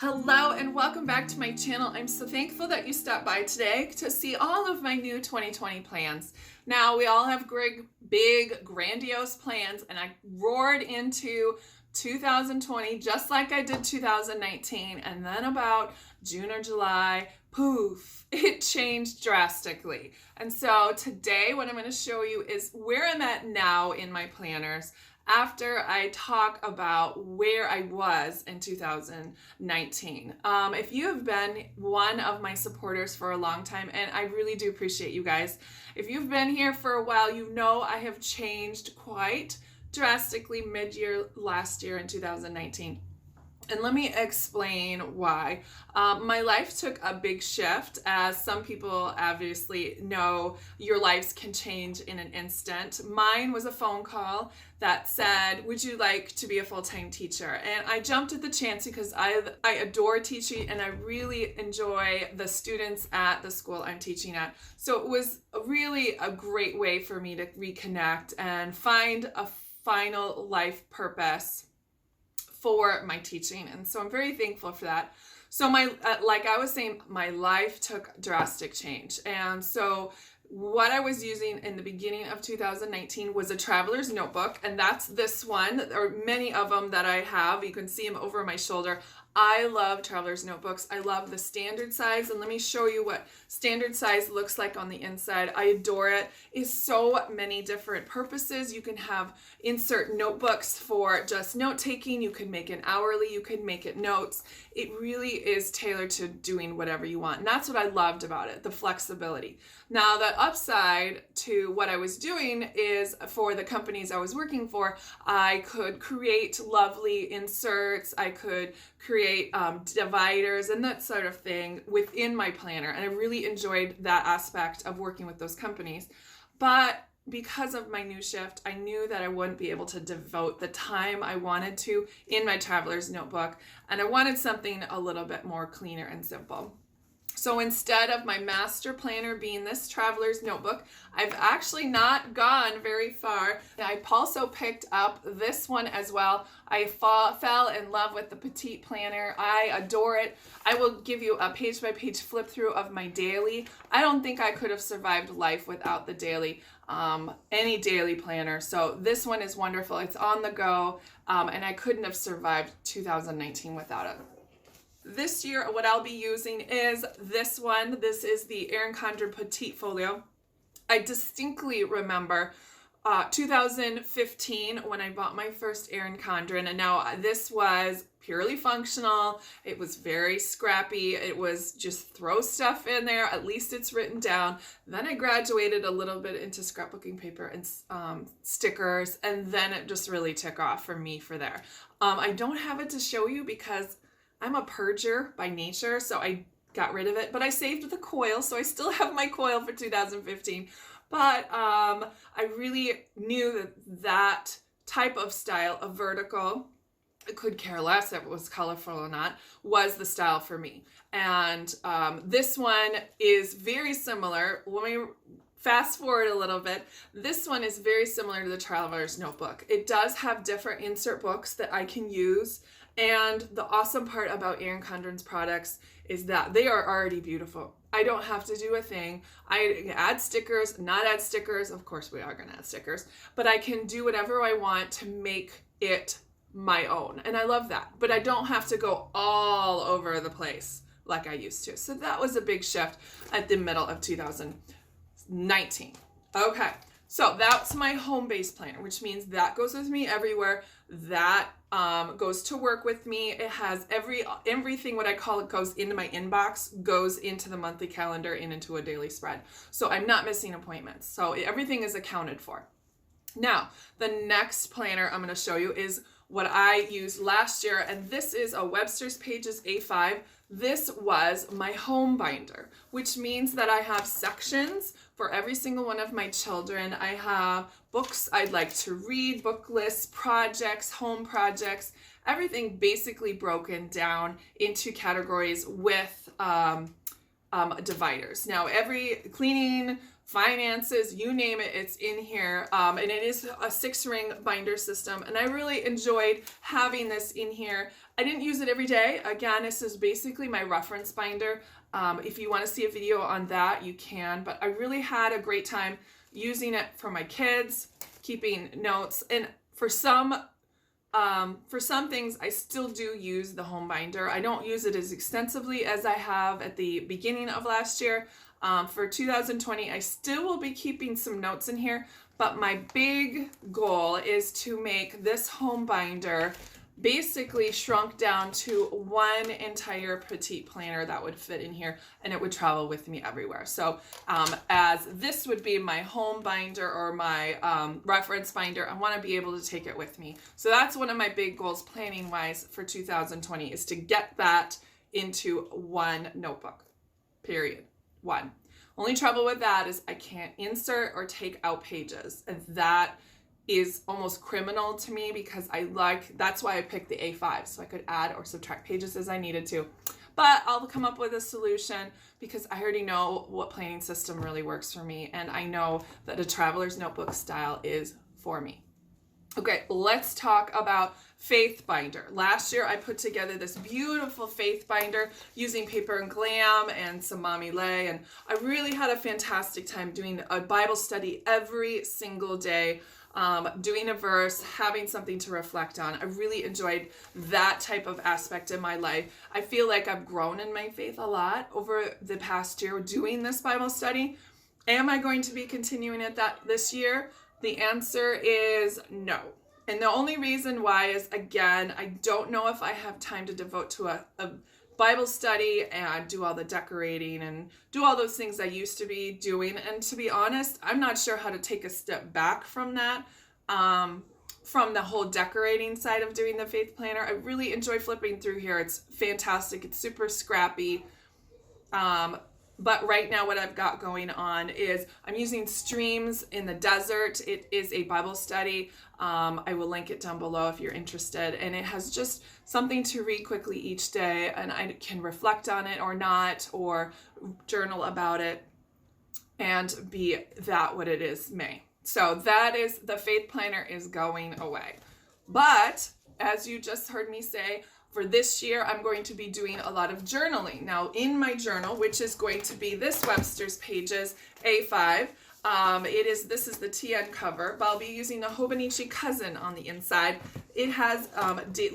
Hello and welcome back to my channel. I'm so thankful that you stopped by today to see all of my new 2020 plans. Now, we all have big, grandiose plans, and I roared into 2020 just like I did 2019, and then about June or July, poof, it changed drastically. And so today what I'm going to show you is where I'm at now in my planners after I talk about where I was in 2019. If you have been one of my supporters for a long time, and I really do appreciate you guys, if you've been here for a while, you know I have changed quite drastically mid-year last year in 2019. And let me explain why. My life took a big shift. As some people obviously know, your lives can change in an instant. Mine was a phone call that said, would you like to be a full-time teacher? And I jumped at the chance because I adore teaching and I really enjoy the students at the school I'm teaching at. So it was really a great way for me to reconnect and find a final life purpose for my teaching, and so I'm very thankful for that. So like I was saying, my life took drastic change, and so what I was using in the beginning of 2019 was a traveler's notebook, and that's this one, or many of them that I have. You can see them over my shoulder. I love traveler's notebooks. I love the standard size, and let me show you what standard size looks like on the inside. I adore it. It's so many different purposes. You can have insert notebooks for just note taking. You can make it hourly. You can make it notes. It really is tailored to doing whatever you want, and that's what I loved about it, the flexibility. Now, the upside to what I was doing is for the companies I was working for, I could create lovely inserts. I could create dividers and that sort of thing within my planner, and I really enjoyed that aspect of working with those companies. But because of my new shift, I knew that I wouldn't be able to devote the time I wanted to in my traveler's notebook, and I wanted something a little bit more cleaner and simple. So instead of my master planner being this traveler's notebook, I've actually not gone very far. I also picked up this one as well. I fell in love with the Petite planner. I adore it. I will give you a page-by-page flip through of my daily. I don't think I could have survived life without the daily, any daily planner. So this one is wonderful. It's on the go, and I couldn't have survived 2019 without it. This year, what I'll be using is this one. This is the Erin Condren Petite Folio. I distinctly remember 2015 when I bought my first Erin Condren, and now this was purely functional. It was very scrappy. It was just throw stuff in there. At least it's written down. Then I graduated a little bit into scrapbooking paper and stickers, and then it just really took off for me for there. I don't have it to show you because I'm a purger by nature, so I got rid of it, but I saved the coil, so I still have my coil for 2015. But I really knew that type of style, a vertical, I could care less if it was colorful or not, was the style for me. And this one is very similar. Let me fast forward a little bit. This one is very similar to the Traveler's Notebook. It does have different insert books that I can use. And the awesome part about Erin Condren's products is that they are already beautiful. I don't have to do a thing. I add stickers, not add stickers. Of course, we are going to add stickers, but I can do whatever I want to make it my own. And I love that. But I don't have to go all over the place like I used to. So that was a big shift at the middle of 2019. Okay. So that's my home-based planner, which means that goes with me everywhere. That goes to work with me. It has everything, what I call it, goes into my inbox, goes into the monthly calendar and into a daily spread. So I'm not missing appointments. So everything is accounted for. Now, the next planner I'm going to show you is what I used last year, and this is a Websters Pages A5. This was my home binder, which means that I have sections for every single one of my children. I have books I'd like to read, book lists, projects, home projects, everything basically broken down into categories with dividers. Now, every cleaning, finances, you name it, it's in here. And it is a 6-ring binder system. And I really enjoyed having this in here I didn't use it every day. Again, this is basically my reference binder. If you want to see a video on that, you can, but I really had a great time using it for my kids, keeping notes, and for some things, I still do use the home binder. I don't use it as extensively as I have at the beginning of last year. For 2020, I still will be keeping some notes in here, but my big goal is to make this home binder basically shrunk down to one entire petite planner that would fit in here, and it would travel with me everywhere. So as this would be my home binder or my reference binder, I want to be able to take it with me. So that's one of my big goals planning wise for 2020, is to get that into one notebook, period. One. Only trouble with that is I can't insert or take out pages, and that is almost criminal to me, because that's why I picked the A5, so I could add or subtract pages as I needed to. But I'll come up with a solution, because I already know what planning system really works for me, and I know that a traveler's notebook style is for me. Okay, let's talk about faith binder. Last year I put together this beautiful faith binder using paper and glam and some mommy lay, and I really had a fantastic time doing a Bible study every single day, doing a verse, having something to reflect on. I really enjoyed that type of aspect in my life. I feel like I've grown in my faith a lot over the past year doing this Bible study. Am I going to be continuing it this year? The answer is no. And the only reason why is, again, I don't know if I have time to devote to a Bible study and do all the decorating and do all those things I used to be doing. And to be honest, I'm not sure how to take a step back from that, from the whole decorating side of doing the faith planner. I really enjoy flipping through here. It's fantastic. It's super scrappy. But right now what I've got going on is I'm using Streams in the Desert. It is a Bible study. I will link it down below if you're interested. And it has just something to read quickly each day, and I can reflect on it or not, or journal about it, and be that what it is may. So that is, the faith planner is going away. But as you just heard me say, for this year, I'm going to be doing a lot of journaling. Now, in my journal, which is going to be this Websters Pages A5, this is the TN cover, but I'll be using the Hobonichi Cousin on the inside. It has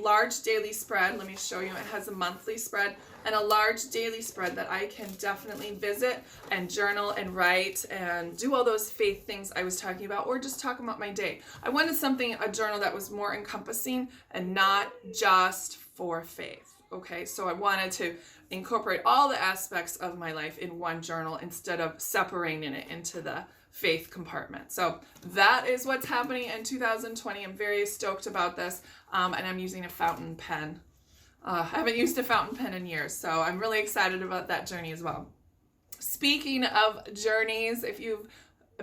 large daily spread. Let me show you. It has a monthly spread and a large daily spread that I can definitely visit and journal and write and do all those faith things I was talking about, or just talk about my day. I wanted a journal that was more encompassing and not just for faith. Okay, so I wanted to incorporate all the aspects of my life in one journal instead of separating it into the faith compartment. So that is what's happening in 2020. I'm very stoked about this, and I'm using a fountain pen. I haven't used a fountain pen in years, so I'm really excited about that journey as well. Speaking of journeys, if you've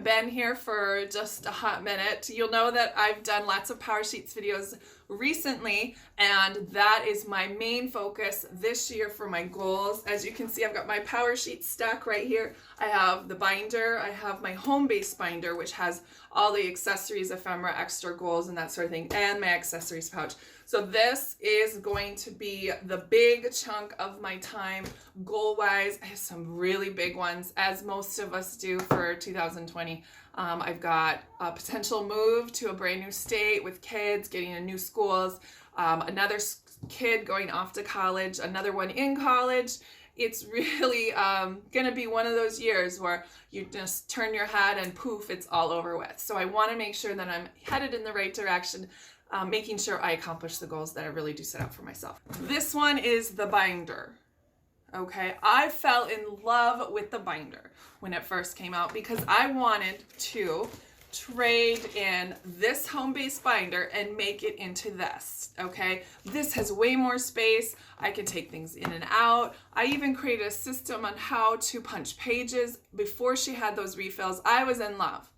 been here for just a hot minute, you'll know that I've done lots of Power Sheets videos recently, and that is my main focus this year for my goals. As you can see, I've got my Power Sheets stack right here. I have the binder, I have my home base binder, which has all the accessories, ephemera, extra goals, and that sort of thing, and my accessories pouch. So this is going to be the big chunk of my time goal-wise. I have some really big ones, as most of us do for 2020. I've got a potential move to a brand new state with kids, getting in new schools, another kid going off to college, another one in college. It's really going to be one of those years where you just turn your head and poof, it's all over with. So I want to make sure that I'm headed in the right direction, making sure I accomplish the goals that I really do set out for myself. This one is the binder. Okay, I fell in love with the binder when it first came out because I wanted to trade in this home base binder and make it into this. Okay, this has way more space. I can take things in and out. I even created a system on how to punch pages. Before she had those refills, I was in love.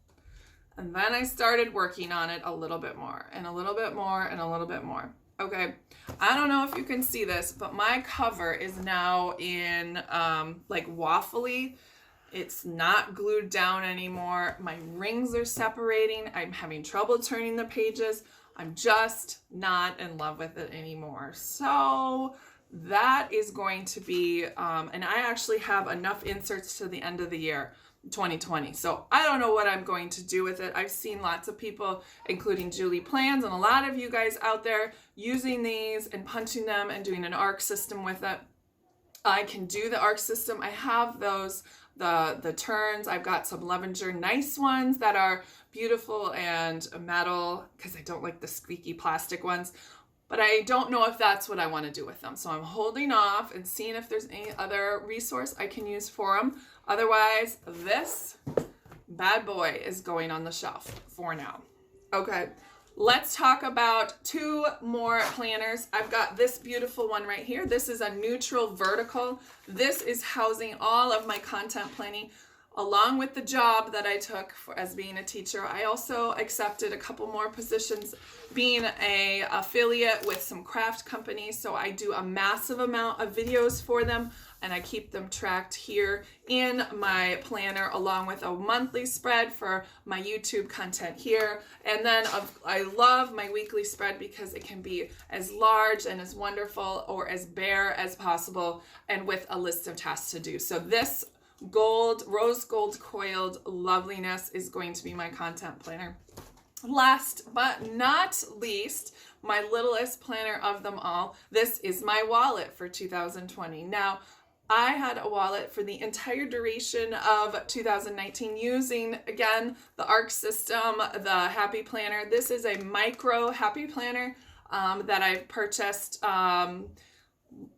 And then I started working on it a little bit more and a little bit more and a little bit more. Okay, I don't know if you can see this, but my cover is now in like waffly. It's not glued down anymore. My rings are separating. I'm having trouble turning the pages. I'm just not in love with it anymore. So that is going to be, and I actually have enough inserts to the end of the year 2020. So I don't know what I'm going to do with it. I've seen lots of people, including Julie Plans and a lot of you guys out there, using these and punching them and doing an arc system with it. I can do the arc system. I have those, the turns. I've got some Levenger nice ones that are beautiful and metal, because I don't like the squeaky plastic ones. But I don't know if that's what I want to do with them. So I'm holding off and seeing if there's any other resource I can use for them. Otherwise, this bad boy is going on the shelf for now. Okay, let's talk about 2 more planners. I've got this beautiful one right here. This is a neutral vertical. This is housing all of my content planning. Along with the job that I took as being a teacher, I also accepted a couple more positions being an affiliate with some craft companies. So I do a massive amount of videos for them, and I keep them tracked here in my planner, along with a monthly spread for my YouTube content here. And then I love my weekly spread because it can be as large and as wonderful or as bare as possible, and with a list of tasks to do. So this rose gold coiled loveliness is going to be my content planner. Last but not least, my littlest planner of them all, this is my wallet for 2020. Now, I had a wallet for the entire duration of 2019 using, again, the ARC system, the Happy Planner. This is a micro Happy Planner that I purchased.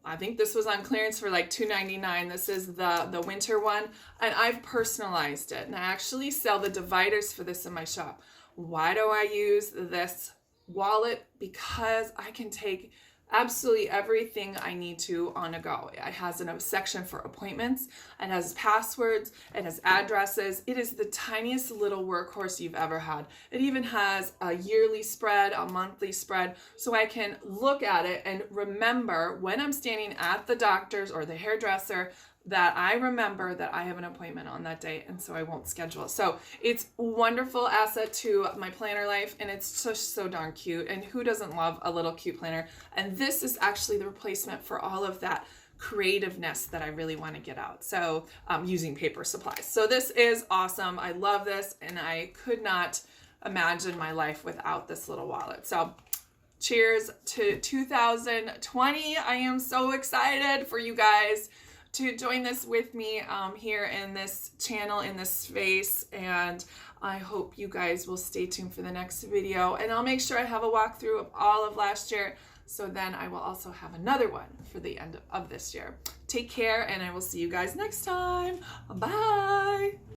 I think this was on clearance for like $2.99. This is the winter one, and I've personalized it, and I actually sell the dividers for this in my shop. Why do I use this wallet? Because I can take absolutely everything I need to on a go. It has a section for appointments, it has passwords, it has addresses. It is the tiniest little workhorse you've ever had. It even has a yearly spread, a monthly spread, so I can look at it and remember when I'm standing at the doctor's or the hairdresser that I remember that I have an appointment on that day, and so I won't schedule. So it's a wonderful asset to my planner life, and it's just so darn cute. And who doesn't love a little cute planner? And this is actually the replacement for all of that creativeness that I really want to get out. So using paper supplies. So this is awesome. I love this, and I could not imagine my life without this little wallet. So cheers to 2020. I am so excited for you guys to join this with me here in this channel, in this space, and I hope you guys will stay tuned for the next video, and I'll make sure I have a walkthrough of all of last year, so then I will also have another one for the end of this year. Take care, and I will see you guys next time. Bye!